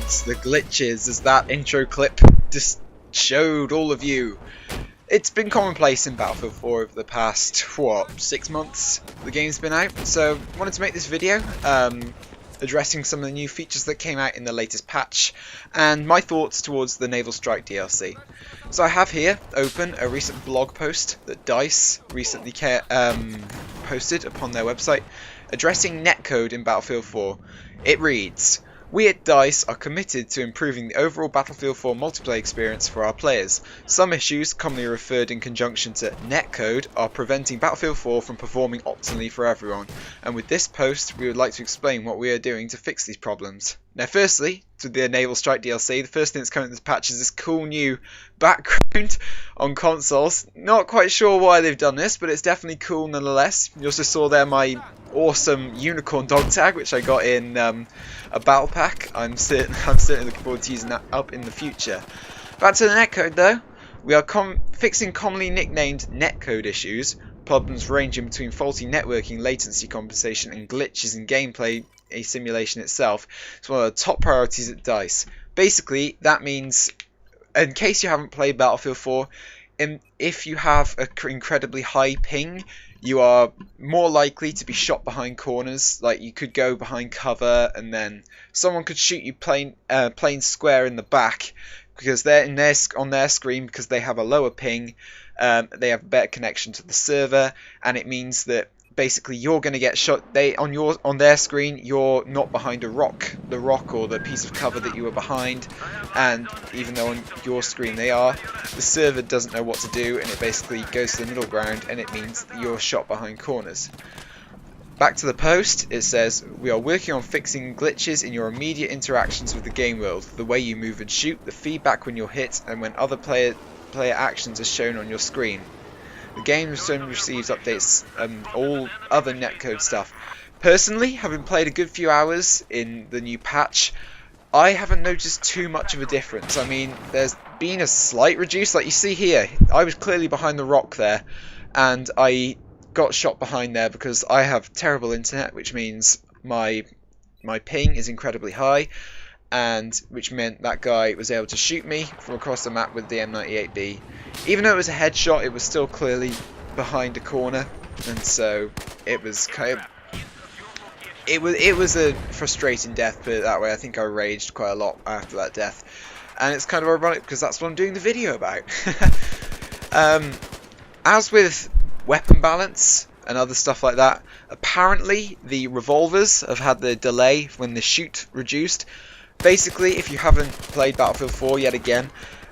bugs, the glitches, as that intro clip just showed all of you. It's been commonplace in Battlefield 4 over the past, 6 months the game's been out, so I wanted to make this video addressing some of the new features that came out in the latest patch, and my thoughts towards the Naval Strike DLC. So I have here open a recent blog post that DICE recently posted upon their website, addressing netcode in Battlefield 4. It reads, "We at DICE are committed to improving the overall Battlefield 4 multiplayer experience for our players. Some issues, commonly referred in conjunction to netcode, are preventing Battlefield 4 from performing optimally for everyone, and with this post we would like to explain what we are doing to fix these problems." Now firstly, to the Naval Strike DLC, the first thing that's coming in this patch is this cool new background on consoles. Not quite sure why they've done this, but it's definitely cool nonetheless. You also saw there my awesome unicorn dog tag, which I got in a battle pack. I'm certainly looking forward to using that up in the future. Back to the netcode though. We are fixing commonly nicknamed netcode issues, problems ranging between faulty networking, latency compensation, and glitches in gameplay simulation itself. It's one of the top priorities at DICE. Basically, that means, in case you haven't played Battlefield 4, if you have an incredibly high ping, you are more likely to be shot behind corners. Like, you could go behind cover and then someone could shoot you plain square in the back because they're on their screen, because they have a lower ping, they have a better connection to the server, and it means that basically you're going to get shot. On their screen you're not behind the rock or the piece of cover that you were behind, and even though on your screen they are, the server doesn't know what to do, and it basically goes to the middle ground, and it means that you're shot behind corners. Back to the post, it says, "We are working on fixing glitches in your immediate interactions with the game world, the way you move and shoot, the feedback when you're hit, and when other player actions are shown on your screen. The game soon receives updates and all other netcode stuff." Personally, having played a good few hours in the new patch, I haven't noticed too much of a difference. I mean, there's been a slight reduce, like you see here. I was clearly behind the rock there, and I got shot behind there because I have terrible internet, which means my ping is incredibly high, and which meant that guy was able to shoot me from across the map with the M98B. Even though it was a headshot, it was still clearly behind a corner, and so it was kind of it was a frustrating death, put it that way. I think I raged quite a lot after that death, and it's kind of ironic because that's what I'm doing the video about. As with weapon balance and other stuff like that, apparently the revolvers have had the delay when the shoot reduced. Basically, if you haven't played Battlefield 4 yet again,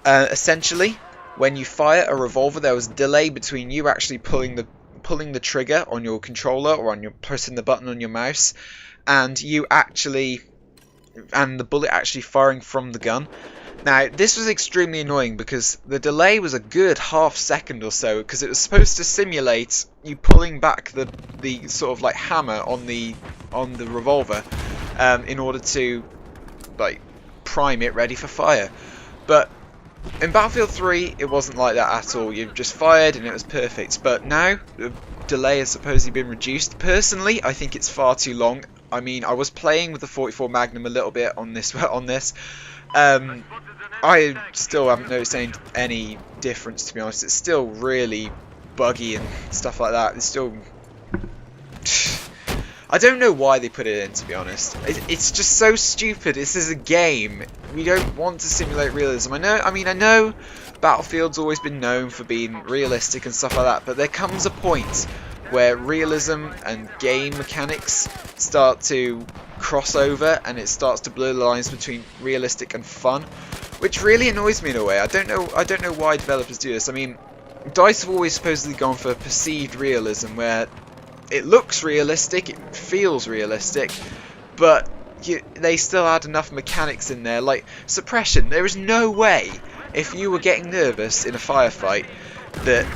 essentially when you fire a revolver, there was a delay between you actually pulling the trigger on your controller or on your pressing the button on your mouse, and the bullet actually firing from the gun. Now, this was extremely annoying because the delay was a good half second or so, because it was supposed to simulate you pulling back the sort of like hammer on the revolver in order to like prime it ready for fire. But in Battlefield 3 it wasn't like that at all. You just fired and it was perfect. But now the delay has supposedly been reduced. Personally, I think it's far too long. I mean, I was playing with the 44 Magnum a little bit on this. I still haven't noticed any difference, to be honest. It's still really buggy and stuff like that. It's still, I don't know why they put it in, to be honest. It's just so stupid. This is a game. We don't want to simulate realism. I know Battlefield's always been known for being realistic and stuff like that, but there comes a point where realism and game mechanics start to cross over, and it starts to blur the lines between realistic and fun, which really annoys me in a way. I don't know why developers do this. I mean, DICE have always supposedly gone for perceived realism, where it looks realistic, it feels realistic, but they still add enough mechanics in there, like suppression. There is no way, if you were getting nervous in a firefight, that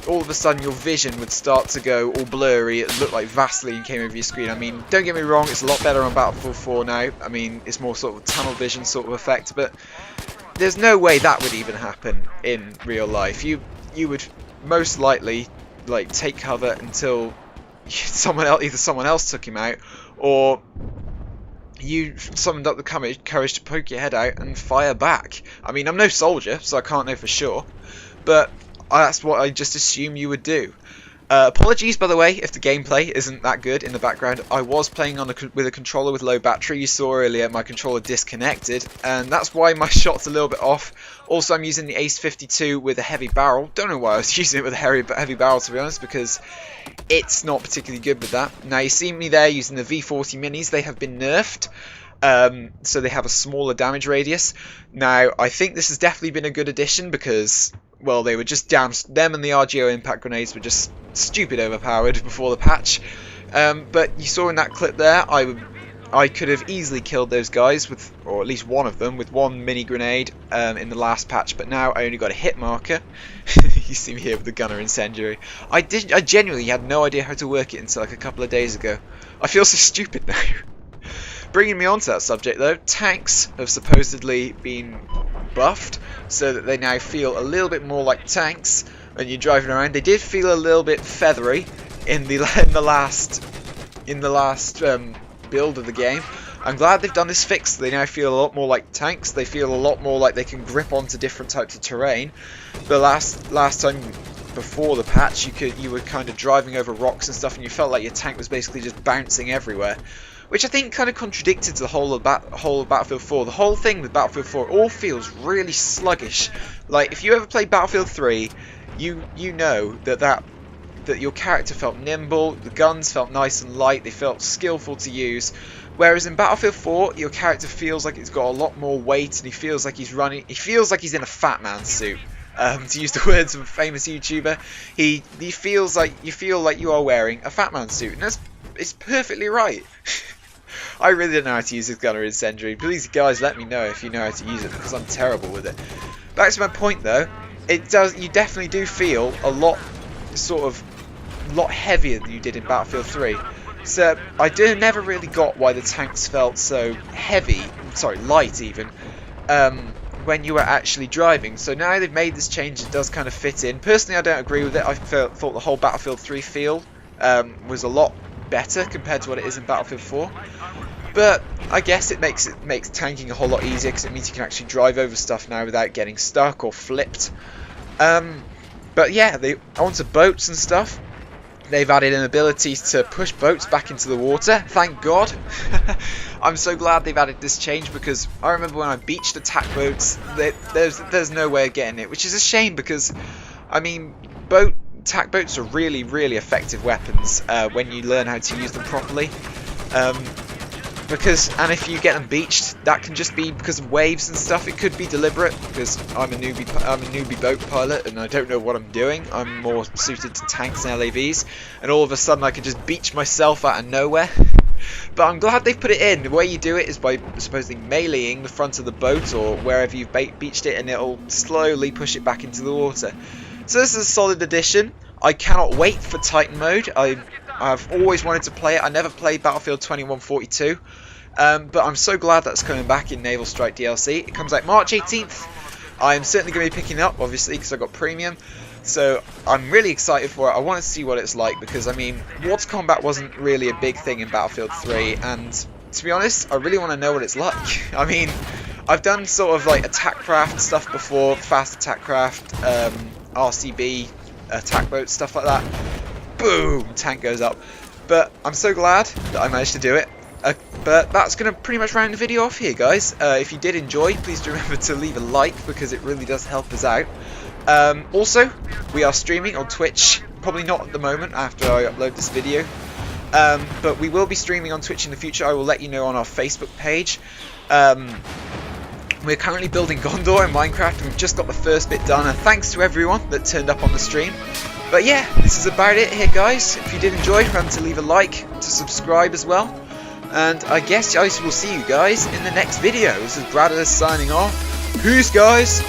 all of a sudden your vision would start to go all blurry. It looked like Vaseline came over your screen. I mean, don't get me wrong, it's a lot better on Battlefield 4 now. I mean, it's more sort of tunnel vision sort of effect, but there's no way that would even happen in real life. You would most likely like take cover until either someone else took him out, or you summoned up the courage to poke your head out and fire back. I mean, I'm no soldier, so I can't know for sure, but that's what I just assume you would do. Apologies, by the way, if the gameplay isn't that good in the background. I was playing on with a controller with low battery. You saw earlier my controller disconnected, and that's why my shot's a little bit off. Also, I'm using the Ace 52 with a heavy barrel. Don't know why I was using it with a heavy barrel, to be honest, because it's not particularly good with that. Now, you see me there using the V40 minis. They have been nerfed. So they have a smaller damage radius. Now, I think this has definitely been a good addition because, well, they were just damn. Them and the RGO impact grenades were just stupid overpowered before the patch. But you saw in that clip there, I could have easily killed those guys with, or at least one of them, with one mini grenade in the last patch. But now I only got a hit marker. You see me here with the gunner incendiary. I genuinely had no idea how to work it until like a couple of days ago. I feel so stupid now. Bringing me on to that subject though, tanks have supposedly been buffed so that they now feel a little bit more like tanks when you're driving around. They did feel a little bit feathery in the last build of the game. I'm glad they've done this fix. They now feel a lot more like tanks. They feel a lot more like they can grip onto different types of terrain. The last time before the patch, you were kind of driving over rocks and stuff, and you felt like your tank was basically just bouncing everywhere, which I think kind of contradicted the whole of Battlefield 4. The whole thing with Battlefield 4 all feels really sluggish. Like, if you ever played Battlefield 3, you know that your character felt nimble, the guns felt nice and light, they felt skillful to use. Whereas in Battlefield 4, your character feels like it's got a lot more weight, and he feels like he's in a fat man suit. To use the words of a famous YouTuber, he feels like you feel like you are wearing a fat man suit, and it's perfectly right. I really don't know how to use this gunner incendiary. Please, guys, let me know if you know how to use it, because I'm terrible with it. Back to my point, though, you definitely do feel a lot heavier than you did in Battlefield 3. So I never really got why the tanks felt so heavy, light even, when you were actually driving. So now they've made this change, it does kind of fit in. Personally, I don't agree with it. I thought the whole Battlefield 3 feel was a lot better compared to what it is in Battlefield 4. But I guess it makes tanking a whole lot easier, because it means you can actually drive over stuff now without getting stuck or flipped. But yeah, onto boats and stuff. They've added an ability to push boats back into the water. Thank God. I'm so glad they've added this change, because I remember when I beached attack boats, there's no way of getting it, which is a shame, because I mean, attack boats are really, really effective weapons when you learn how to use them properly. And if you get them beached, that can just be because of waves and stuff. It could be deliberate, because I'm a newbie boat pilot and I don't know what I'm doing. I'm more suited to tanks and LAVs, and all of a sudden I can just beach myself out of nowhere. But I'm glad they've put it in. The way you do it is by supposedly meleeing the front of the boat or wherever you've beached it, and it'll slowly push it back into the water. So this is a solid addition. I cannot wait for Titan mode. I've always wanted to play it. I never played Battlefield 2142, but I'm so glad that's coming back in Naval Strike DLC. It comes out March 18th. I'm certainly going to be picking it up, obviously, because I've got premium. So I'm really excited for it. I want to see what it's like, because I mean, water combat wasn't really a big thing in Battlefield 3, and to be honest, I really want to know what it's like. I mean, I've done sort of like attack craft stuff before, fast attack craft, RCB, attack boats, stuff like that. Boom, tank goes up. But I'm so glad that I managed to do it. But that's going to pretty much round the video off here, guys. If you did enjoy, please do remember to leave a like, because it really does help us out. Also, we are streaming on Twitch, probably not at the moment after I upload this video, but we will be streaming on Twitch in the future. I will let you know on our Facebook page. We're currently building Gondor in Minecraft, and we've just got the first bit done, and thanks to everyone that turned up on the stream. But yeah, this is about it here, guys. If you did enjoy, remember to leave a like, to subscribe as well, and I guess I will see you guys in the next video. This is Brad signing off. Peace, guys!